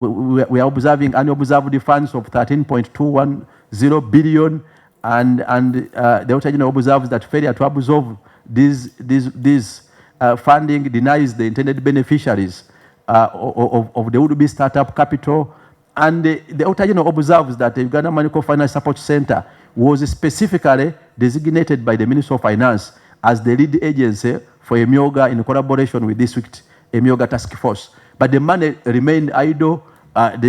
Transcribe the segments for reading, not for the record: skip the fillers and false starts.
we are observing unobserved funds of 13.210 billion, and the Auditor General observes that failure to absorb these funding denies the intended beneficiaries of the would-be startup capital. And the Auditor General observes that the Uganda Microfinance Support Center was specifically designated by the Ministry of Finance as the lead agency for emyooga in collaboration with District emyooga Task Force. But the money remained idle, and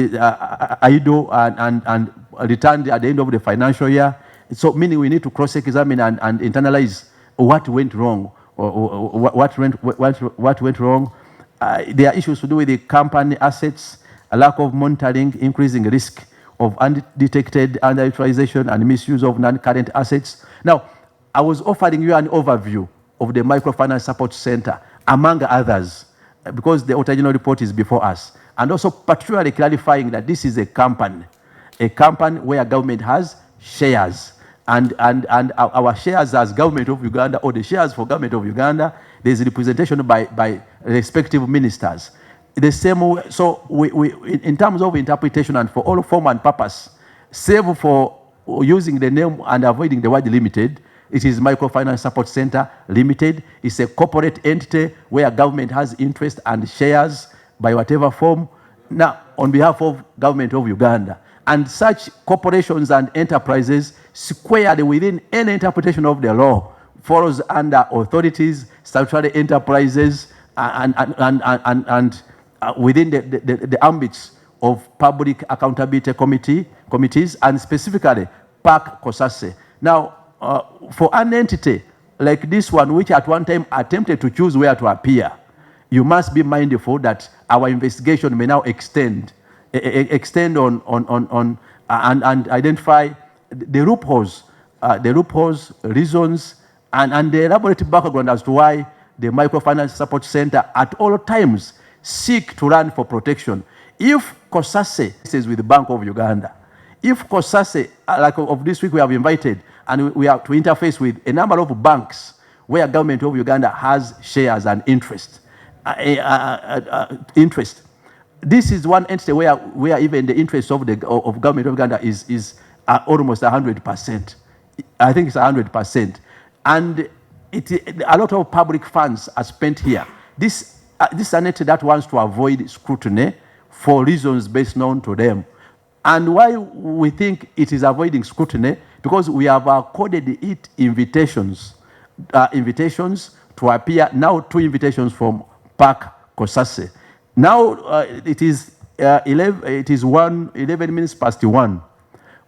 returned at the end of the financial year. So meaning we need to cross-examine and internalize what went wrong, or what went wrong. There are issues to do with the company assets, a lack of monitoring, increasing risk of undetected underutilization and misuse of non-current assets. Now, I was offering you an overview of the Microfinance Support Center, among others, because the Auditor General report is before us, and also particularly clarifying that this is a company where government has shares, and our shares as government of Uganda, or the shares for government of Uganda, there's representation by respective ministers. The same way, so we in terms of interpretation and for all form and purpose, save for using the name and avoiding the word limited, it is Microfinance Support Center Limited. It's a corporate entity where government has interest and shares by whatever form, now on behalf of government of Uganda. And such corporations and enterprises squarely within any interpretation of the law falls under authorities, statutory enterprises, and within the ambits of public accountability committees, and specifically PAC COSASE. Now, for an entity like this one, which at one time attempted to choose where to appear, you must be mindful that our investigation may now extend on and identify the loopholes, reasons, and the elaborate background as to why the Microfinance Support Center at all times seek to run for protection. If COSASE is with the Bank of Uganda, if COSASE, like of this week we have invited, and we have to interface with a number of banks where government of Uganda has shares and interest. This is one entity where even the interest of government of Uganda is almost 100%. I think it's 100%. And a lot of public funds are spent here. This is an entity that wants to avoid scrutiny for reasons best known to them. And why we think it is avoiding scrutiny, because we have accorded it invitations to appear, now 2 invitations from PAC COSASE. Now it is 11 minutes past 1.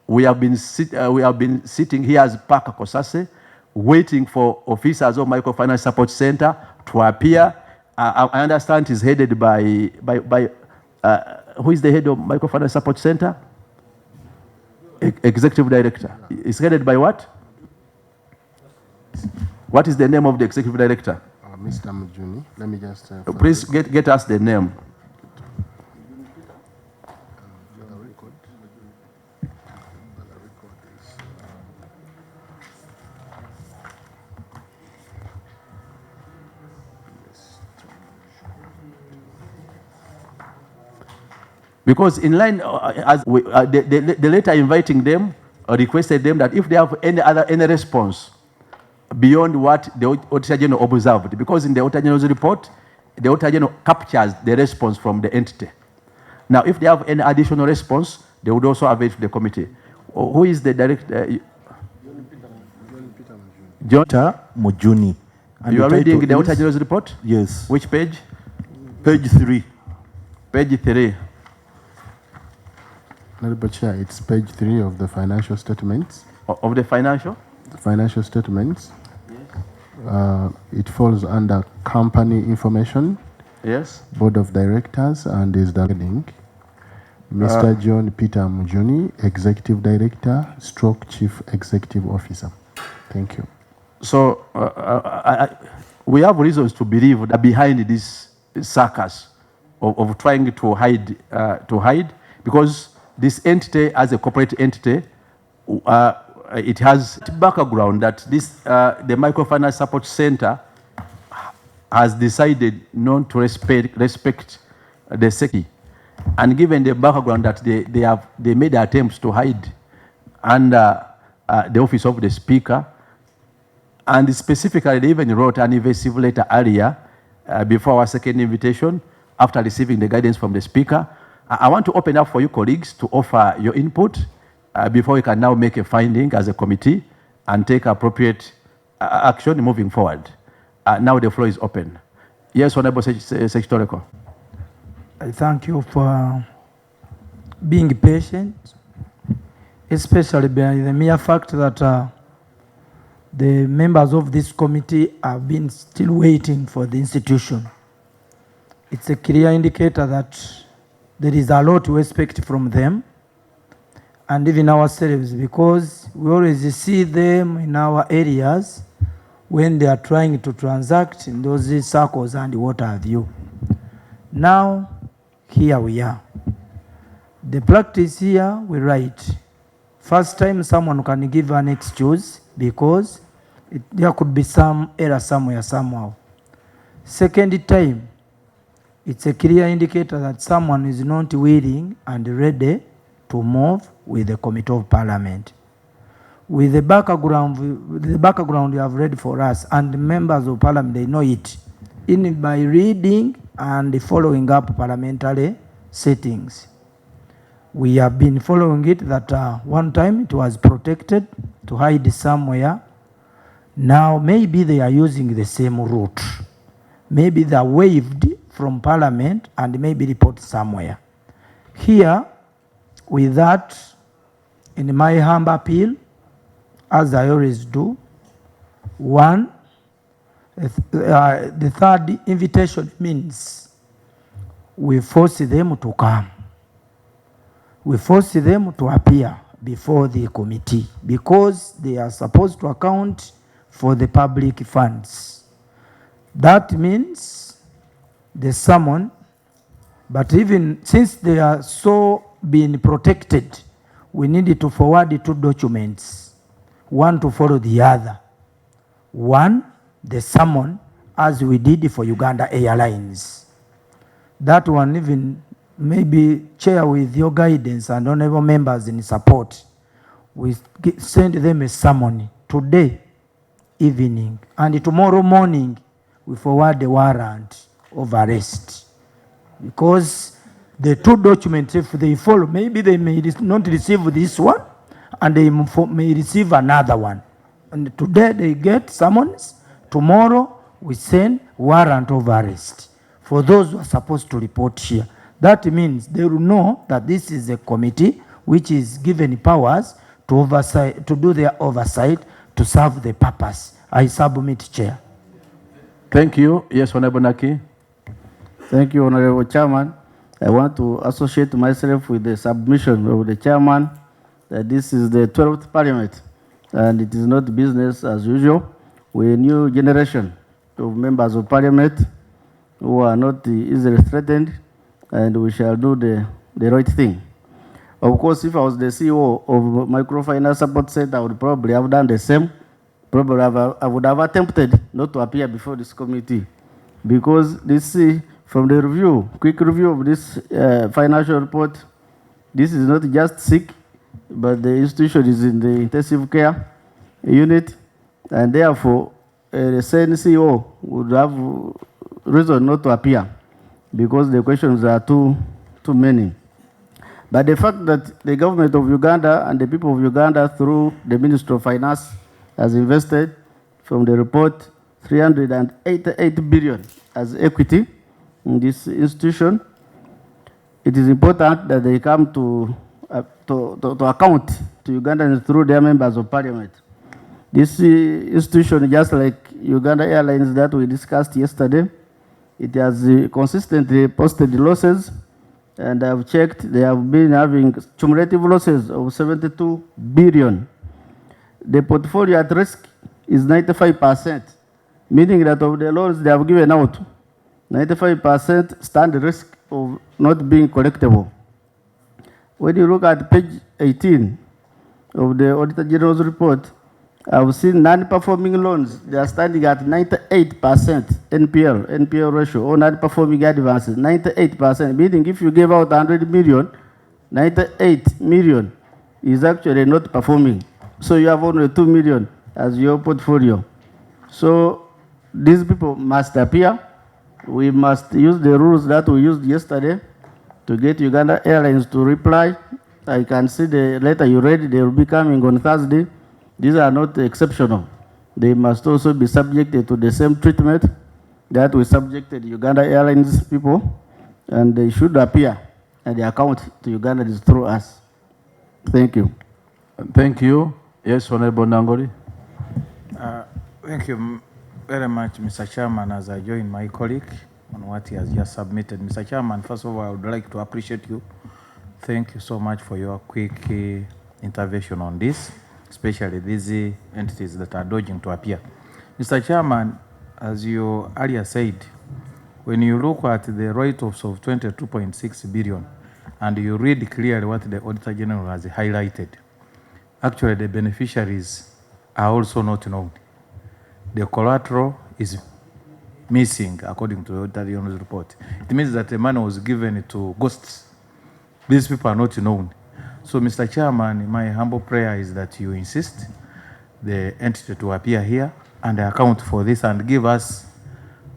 We have been sitting here as PAC COSASE, waiting for officers of Microfinance Support Center to appear. I understand it is headed by who is the head of Microfinance Support Center? Executive Director. It's headed by what? What is the name of the Executive Director? Mr. Mujuni. Let me just... please get us the name. Because in line, as we, the letter inviting them, requested them that if they have any response beyond what the Auditor General observed, because in the Auditor General's report, the Auditor General captures the response from the entity. Now, if they have any additional response, they would also have it to the committee. Who is the director? John Mujuni. And you are reading the Auditor General's report? Yes. Which page? Page 3. Page 3. Chair, it's page 3 of the financial statements. Of the financial? The financial statements. Yes. It falls under company information. Yes. Board of Directors, and is the link. Mr. John Peter Mujuni, Executive Director, / Chief Executive Officer. Thank you. So we have reasons to believe that behind this circus of trying to hide, because this entity, as a corporate entity, it has background that the Microfinance Support Center has decided not to respect the SECI. And given the background that they made attempts to hide under the office of the Speaker, and specifically they even wrote an evasive letter earlier before our second invitation after receiving the guidance from the Speaker. I want to open up for you colleagues to offer your input before we can now make a finding as a committee and take appropriate action moving forward. Now the floor is open. Yes, Honorable Secretary. I thank you for being patient, especially by the mere fact that the members of this committee have been still waiting for the institution. It's a clear indicator that there is a lot to expect from them and even ourselves, because we always see them in our areas when they are trying to transact in those circles and what have you. Now, here we are. The practice here, we write. First time someone can give an excuse because there could be some error somewhere, somehow. Second time, it's a clear indicator that someone is not willing and ready to move with the Committee of Parliament. With the background you have read for us, and the members of Parliament, they know it, in by reading and following up parliamentary settings. We have been following it that one time it was protected to hide somewhere. Now maybe they are using the same route. Maybe they are waived from Parliament and maybe report somewhere. Here, with that, in my humble appeal, as I always do, one, the third invitation means we force them to come. We force them to appear before the committee because they are supposed to account for the public funds. That means the summon, but even since they are so being protected, we need to forward two documents, one to follow the other. One, the summon, as we did for Uganda Airlines. That one even maybe chair with your guidance and honorable members in support, we send them a summon today evening, and tomorrow morning we forward the warrant of arrest. Because the two documents, if they follow, maybe they may not receive this one and they may receive another one. And today they get summons, tomorrow we send warrant of arrest for those who are supposed to report here. That means they will know that this is a committee which is given powers to oversight, to do their oversight, to serve the purpose. I submit, Chair. Thank you. Yes, Honorable Naki. Thank you, Honorable Chairman. I want to associate myself with the submission of the Chairman that this is the 12th Parliament and it is not business as usual. We're a new generation of members of Parliament who are not easily threatened, and we shall do the right thing. Of course, if I was the CEO of Microfinance Support Center, I would probably have done the same. Probably I would have attempted not to appear before this committee, because this, from the review, quick review of this financial report, this is not just sick, but the institution is in the intensive care unit, and therefore the same CEO would have reason not to appear because the questions are too many. But the fact that the government of Uganda and the people of Uganda through the Ministry of Finance has invested from the report 388 billion as equity in this institution, it is important that they come to account to Ugandans through their members of Parliament. This institution, just like Uganda Airlines that we discussed yesterday, it has consistently posted losses, and I've checked, they have been having cumulative losses of 72 billion. The portfolio at risk is 95%, meaning that of the loans they have given out, 95% stand the risk of not being collectible. When you look at page 18 of the Auditor General's report, I've seen non-performing loans, they are standing at 98% NPL ratio, or non-performing advances, 98%, meaning if you give out 100 million, 98 million is actually not performing. So you have only 2 million as your portfolio. So these people must appear. We must use the rules that we used yesterday to get Uganda Airlines to reply. I can see the letter you read, they will be coming on Thursday. These are not exceptional. They must also be subjected to the same treatment that we subjected Uganda Airlines people, and they should appear, and the account to Uganda is through us. Thank you. Thank you. Yes, Honorable Nangori. Thank you very much, Mr. Chairman, as I join my colleague on what he has just submitted. Mr. Chairman, first of all, I would like to appreciate you. Thank you so much for your quick intervention on this, especially these entities that are dodging to appear. Mr. Chairman, as you earlier said, when you look at the write-offs of 22.6 billion and you read clearly what the Auditor General has highlighted, actually the beneficiaries are also not known. The collateral is missing according to the Auditor General's report. It means that the money was given to ghosts. These people are not known. So, Mr. Chairman, my humble prayer is that you insist the entity to appear here and account for this and give us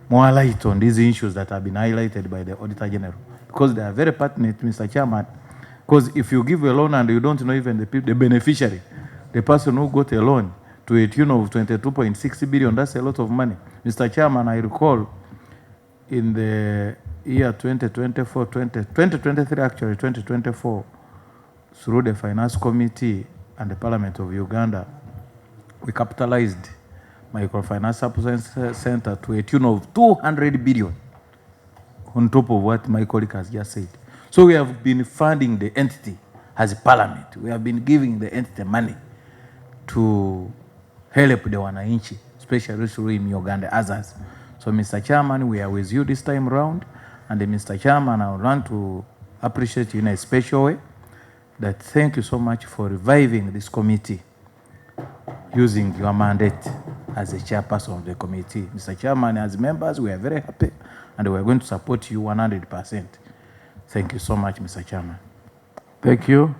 more light on these issues that have been highlighted by the Auditor General. Because they are very pertinent, Mr. Chairman. Because if you give a loan and you don't know even the beneficiary, the person who got a loan to a tune of 22.6 billion, that's a lot of money. Mr. Chairman, I recall in the year 2023 actually, 2024, through the Finance Committee and the Parliament of Uganda, we capitalized Microfinance Support Center to a tune of 200 billion on top of what my colleague has just said. So we have been funding the entity as a parliament. We have been giving the entity money to help the wananchi, especially through emyooga and others. So, Mr. Chairman, we are with you this time around. And Mr. Chairman, I would want to appreciate you in a special way. That thank you so much for reviving this committee using your mandate as a chairperson of the committee. Mr. Chairman, as members, we are very happy and we are going to support you 100%. Thank you so much, Mr. Chairman. Thank you.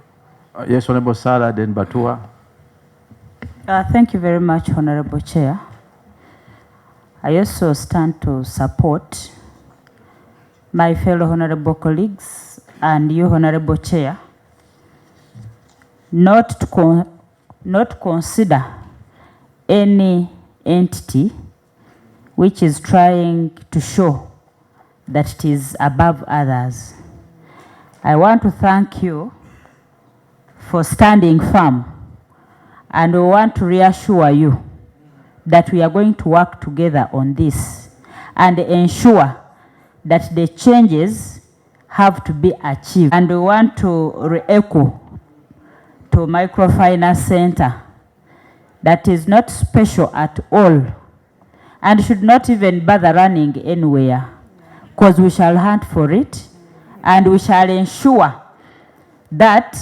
Yes, Honorable Sarah, then Batua. Thank you very much, Honorable Chair. I also stand to support my fellow honorable colleagues and you, Honorable Chair, not to consider any entity which is trying to show that it is above others. I want to thank you for standing firm, and we want to reassure you that we are going to work together on this and ensure that the changes have to be achieved. And we want to re-echo to Microfinance Center that is not special at all and should not even bother running anywhere, because we shall hunt for it and we shall ensure that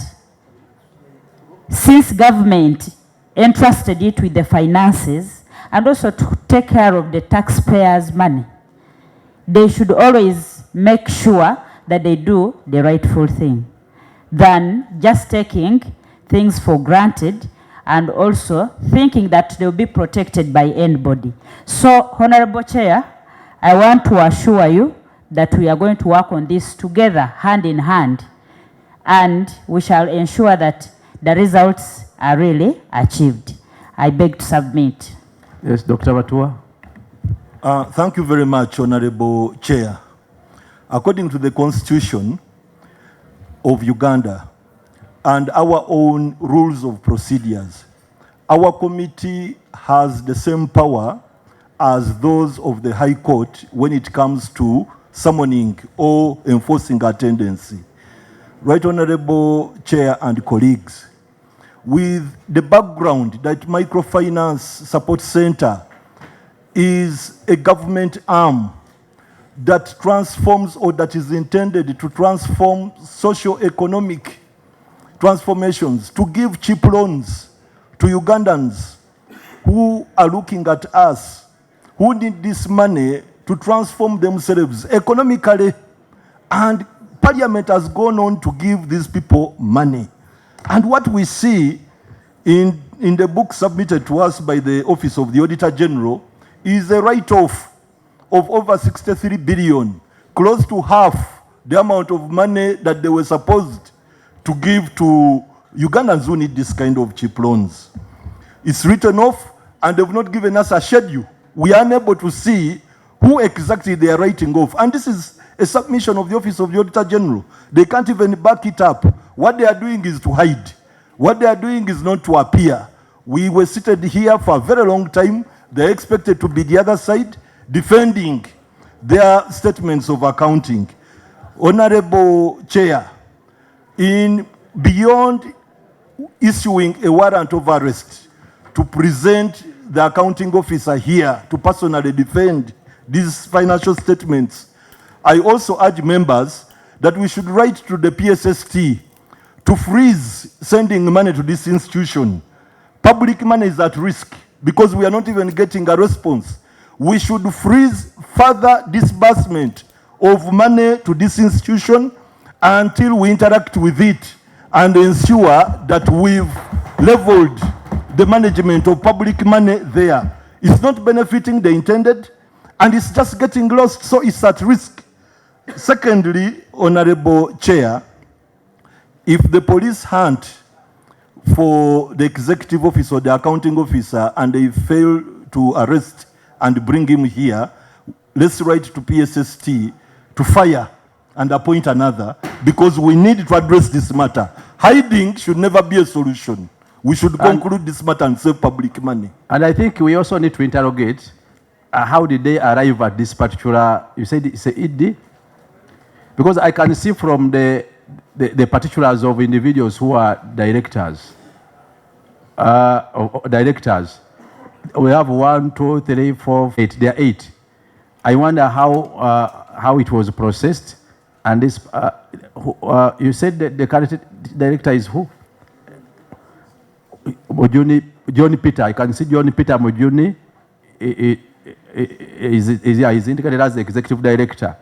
since government entrusted it with the finances and also to take care of the taxpayers' money, they should always make sure that they do the rightful thing than just taking things for granted and also thinking that they'll be protected by anybody. So, Honorable Chair, I want to assure you that we are going to work on this together, hand in hand, and we shall ensure that the results are really achieved. I beg to submit. Yes, Dr. Batua. Thank you very much, Honorable Chair. According to the Constitution of Uganda and our own rules of procedures, our committee has the same power as those of the High Court when it comes to summoning or enforcing attendance. Right, Honorable Chair and colleagues, with the background that Microfinance Support Center is a government arm that transforms or that is intended to transform socio-economic transformations, to give cheap loans to Ugandans who are looking at us, who need this money to transform themselves economically. And Parliament has gone on to give these people money. And what we see in the book submitted to us by the Office of the Auditor General is a write-off of over 63 billion, close to half the amount of money that they were supposed to give to Ugandans who need this kind of cheap loans. It's written off, and they've not given us a schedule. We are unable to see who exactly they are writing off. And this is a submission of the Office of the Auditor General. They can't even back it up. What they are doing is to hide. What they are doing is not to appear. We were seated here for a very long time. They're expected to be the other side, defending their statements of accounting. Honorable Chair, in beyond issuing a warrant of arrest to present the accounting officer here to personally defend these financial statements, I also urge members that we should write to the PSST to freeze sending money to this institution. Public money is at risk because we are not even getting a response. We should freeze further disbursement of money to this institution until we interact with it and ensure that we've leveled the management of public money there. It's not benefiting the intended, and it's just getting lost, so it's at risk. Secondly, Honorable Chair, if the police hunt for the executive officer or the accounting officer and they fail to arrest and bring him here, let's write to PSST to fire and appoint another, because we need to address this matter. Hiding should never be a solution. We should conclude this matter and save public money. And I think we also need to interrogate how did they arrive at this particular, you said it's a ED? Because I can see from the particulars of individuals who are directors. We have 1, 2, 3, 4, 8. There are 8. I wonder how it was processed. And this, you said that the current director is who? John Peter. I can see John Peter Mujuni is indicated as the executive director.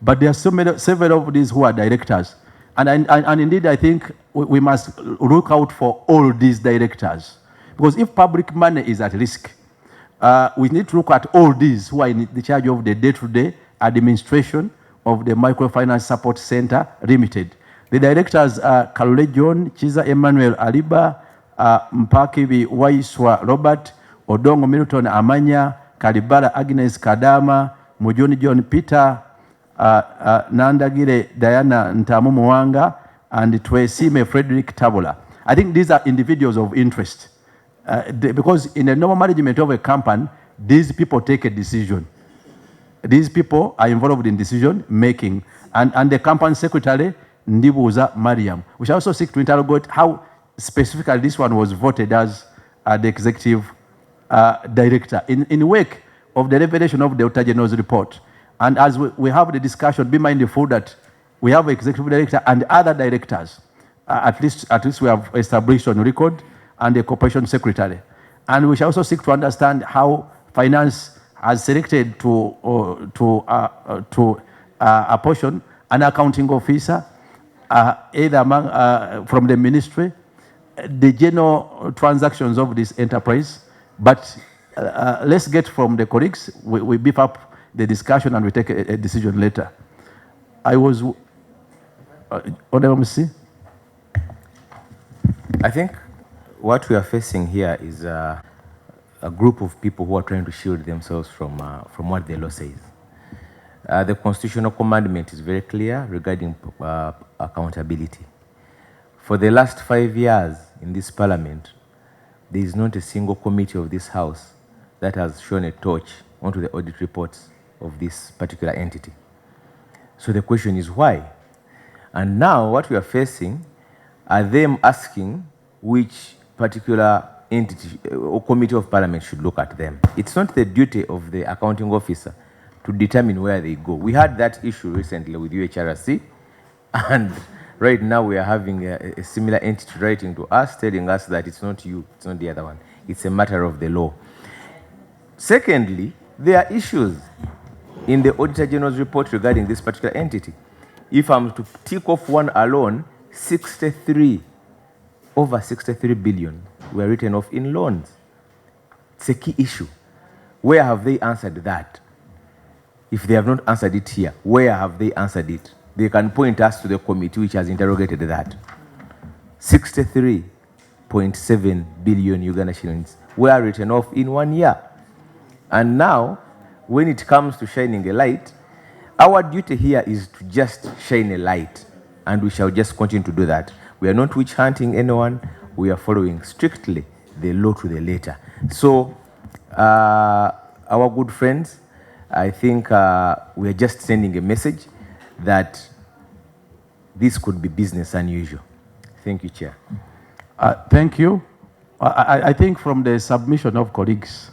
But there are several of these who are directors. And indeed, I think we must look out for all these directors. Because if public money is at risk, we need to look at all these who are in the charge of the day-to-day administration of the Microfinance Support Center Limited. The directors are Kalule John, Chiza Emmanuel Aliba, Mpakibi Waiswa Robert, Odongo Milton Amanya, Kalibala Agnes Kadama, Mujoni John Peter, Nandagire Diana Ntamu Mwanga, and Twesime Frederick Tabula. I think these are individuals of interest. Because in the normal management of a company, these people take a decision. These people are involved in decision making. And the company secretary, Ndibuza Mariam. We shall also seek to interrogate how specifically this one was voted as the executive director in wake of the revelation of the Auditor General's report. And as we have the discussion, be mindful that we have executive director and other directors. At least we have established on record, and the corporation secretary. And we shall also seek to understand how finance has selected to apportion an accounting officer, either among, from the ministry, the general transactions of this enterprise. But let's get from the colleagues, we beef up the discussion and we take a decision later. I was, Honorable MC. I think what we are facing here is a group of people who are trying to shield themselves from what the law says. The constitutional commandment is very clear regarding accountability. For the last 5 years in this parliament, there is not a single committee of this house that has shown a torch onto the audit reports of this particular entity. So the question is why? And now what we are facing are them asking which particular entity or committee of parliament should look at them. It's not the duty of the accounting officer to determine where they go. We had that issue recently with UHRC, and right now we are having a similar entity writing to us, telling us that it's not you, it's not the other one. It's a matter of the law. Secondly, there are issues in the Auditor General's report regarding this particular entity. If I'm to tick off one alone, over 63 billion were written off in loans. It's a key issue. Where have they answered that? If they have not answered it here, where have they answered it? They can point us to the committee which has interrogated that. 63.7 billion Uganda shillings were written off in 1 year. And now, when it comes to shining a light, our duty here is to just shine a light, and we shall just continue to do that. We are not witch hunting anyone. We are following strictly the law to the letter. So, our good friends, I think we are just sending a message that this could be business unusual. Thank you, Chair. Thank you. I think from the submission of colleagues,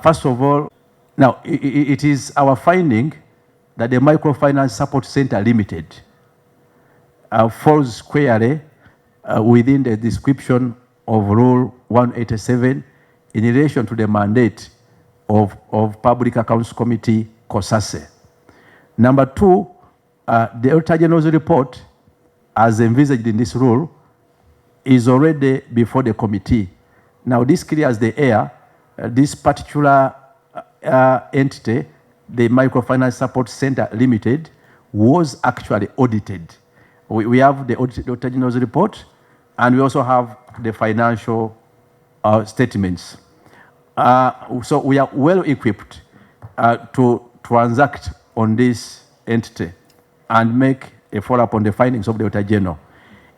first of all, now it is our finding that the Microfinance Support Center Limited falls squarely within the description of Rule 187 in relation to the mandate of Public Accounts Committee, COSASE. Number two, the Auditor General's report, as envisaged in this rule, is already before the committee. Now, this clears the air. This particular entity, the Microfinance Support Center Limited, was actually audited. We have the Auditor General's report, and we also have the financial statements. So we are well equipped to transact on this entity and make a follow-up on the findings of the Auditor General.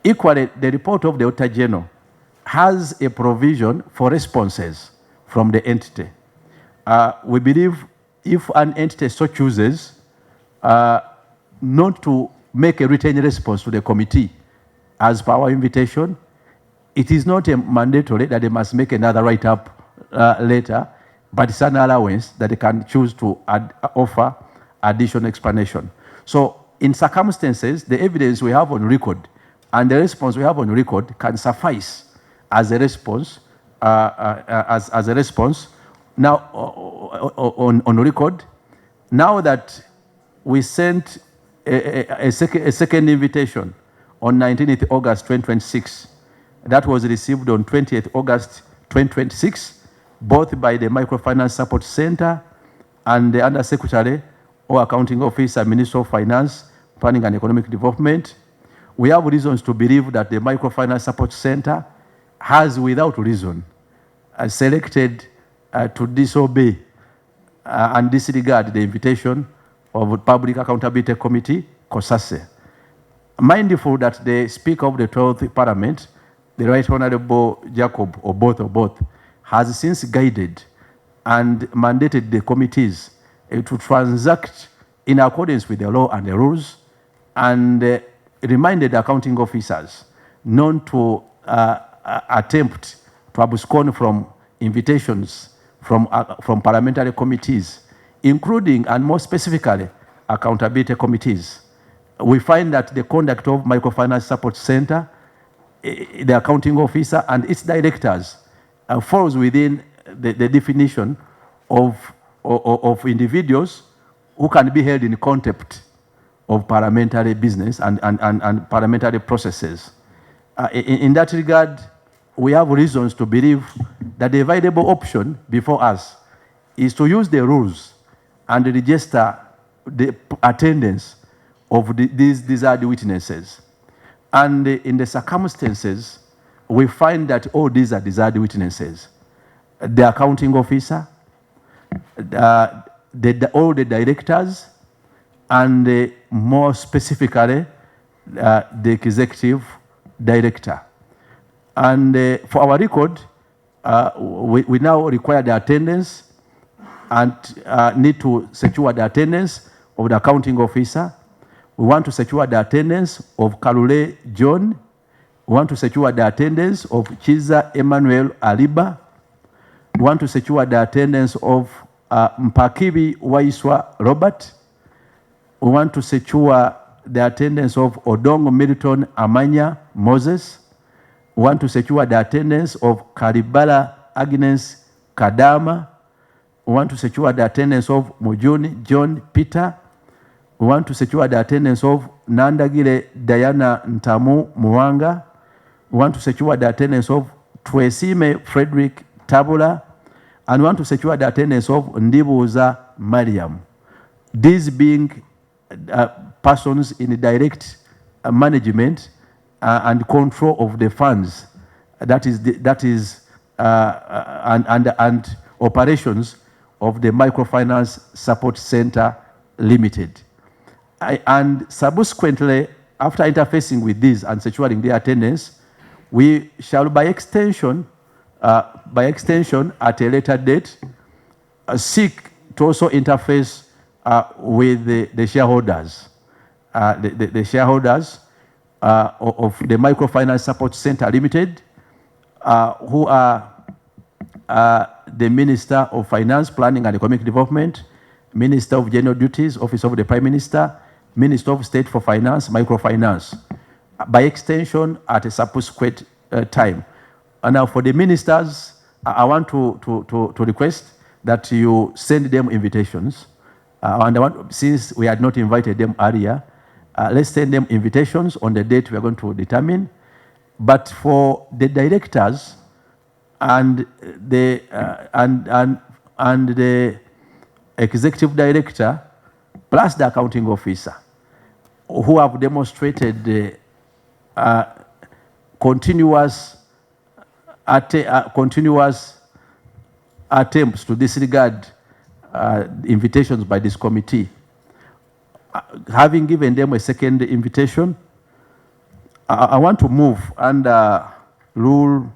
Equally, the report of the Auditor General has a provision for responses from the entity. We believe if an entity so chooses not to make a written response to the committee as per our invitation, it is not mandatory that they must make another write-up later, but it's an allowance that they can choose to offer additional explanation. So in circumstances, the evidence we have on record and the response we have on record can suffice as a response. As a response, now on record, now that we sent a second invitation on 19th August 2026, that was received on 20th August 2026, both by the Microfinance Support Center and the Undersecretary or Accounting Officer, Minister of Finance, Planning and Economic Development. We have reasons to believe that the Microfinance Support Center has, without reason, selected to disobey and disregard the invitation of the Public Accountability Committee, COSASE. Mindful that the Speaker of the 12th Parliament, the Right Honourable Jacob Oboth, has since guided and mandated the committees to transact in accordance with the law and the rules, and reminded accounting officers not to attempt to abscond from invitations from parliamentary committees, including and more specifically accountability committees. We find that the conduct of Microfinance Support Center, the accounting officer and its directors falls within the definition of individuals who can be held in contempt of parliamentary business and parliamentary processes. In that regard, we have reasons to believe that the available option before us is to use the rules and register the attendance of these desired witnesses. And in the circumstances, we find that all these are desired witnesses. The accounting officer, all the directors, and more specifically, the executive director. And for our record, we now require the attendance and need to secure the attendance of the accounting officer. We want to secure the attendance of Kalule John. We want to secure the attendance of Chiza Emmanuel Aliba. We want to secure the attendance of Mpakibi Waiswa Robert. We want to secure the attendance of Odongo Milton Amanya Moses. We We want to secure the attendance of Karibala Agnes Kadama. We want to secure the attendance of Mujuni John Peter. We want to secure the attendance of Nandagire Diana Ntamu Muwanga. We want to secure the attendance of Twesime Frederick Tabula. And we want to secure the attendance of Ndibuza Mariam. These being persons in direct management and control of the funds, and operations of the Microfinance Support Center Limited. And subsequently, after interfacing with these and securing their attendance, we shall by extension at a later date, seek to also interface with the shareholders, the shareholders of the Microfinance Support Center Limited, who are the Minister of Finance, Planning and Economic Development, Minister of General Duties, Office of the Prime Minister, Minister of State for Finance, Microfinance, by extension at a subsequent time. And now for the ministers, I want to request that you send them invitations. And since we had not invited them earlier, let's send them invitations on the date we are going to determine. But for the directors and the executive director, plus the accounting officer, who have demonstrated the continuous attempts to disregard invitations by this committee. Having given them a second invitation, I want to move under Rule